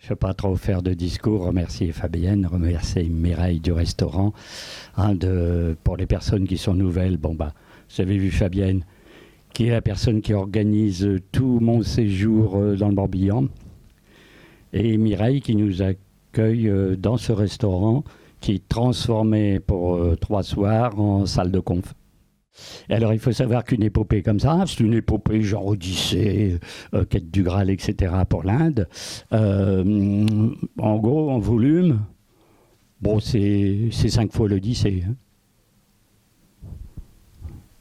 Je ne vais pas trop faire de discours, remercier Fabienne, remercier Mireille du restaurant. Pour les personnes qui sont nouvelles, vous avez vu Fabienne, qui est la personne qui organise tout mon séjour dans le Morbihan. Et Mireille qui nous accueille dans ce restaurant qui est transformé pour 3 soirs en salle de conf. Et alors, il faut savoir qu'une épopée comme ça, c'est une épopée genre Odyssée, Quête du Graal, etc. pour l'Inde. En gros, en volume, c'est 5 fois l'Odyssée.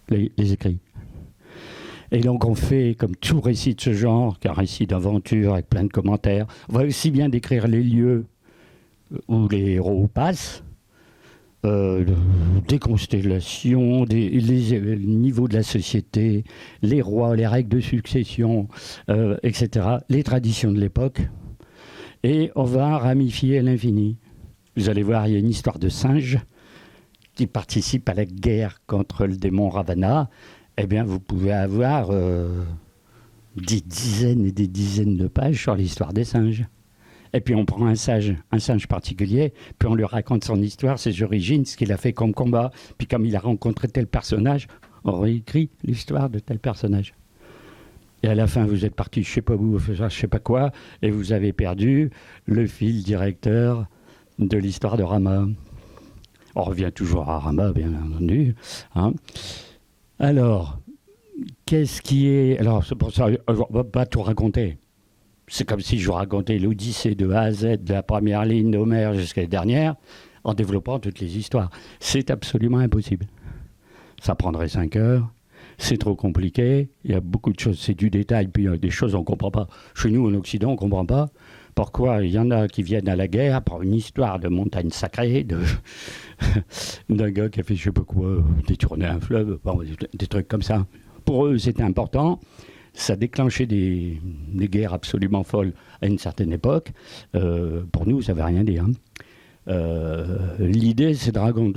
Les écrits. Et donc, on fait, comme tout récit de ce genre, qu'un récit d'aventure avec plein de commentaires. On va aussi bien décrire les lieux où les héros passent, des constellations, les niveaux de la société, les rois, les règles de succession, etc., les traditions de l'époque. Et on va ramifier à l'infini. Vous allez voir, il y a une histoire de singe qui participe à la guerre contre le démon Ravana. Eh bien, vous pouvez avoir des dizaines et des dizaines de pages sur l'histoire des singes. Et puis on prend un singe particulier, puis on lui raconte son histoire, ses origines, ce qu'il a fait comme combat. Puis comme il a rencontré tel personnage, on réécrit l'histoire de tel personnage. Et à la fin, vous êtes parti, je ne sais pas où, je ne sais pas quoi, et vous avez perdu le fil directeur de l'histoire de Rama. On revient toujours à Rama, bien entendu. Alors, qu'est-ce qui est... Alors, c'est pour ça, on ne va pas tout raconter. C'est comme si je vous racontais l'Odyssée de A à Z, de la première ligne d'Homère jusqu'à la dernière, en développant toutes les histoires. C'est absolument impossible. Ça prendrait 5 heures. C'est trop compliqué. Il y a beaucoup de choses, c'est du détail, puis il y a des choses qu'on ne comprend pas. Chez nous, en Occident, on ne comprend pas. Pourquoi il y en a qui viennent à la guerre pour une histoire de montagne sacrée, d'un gars qui a fait je ne sais pas quoi, détourner un fleuve, des trucs comme ça. Pour eux, c'était important. Ça déclenchait des guerres absolument folles à une certaine époque. Pour nous, ça ne veut rien dire. L'idée, c'est de raconter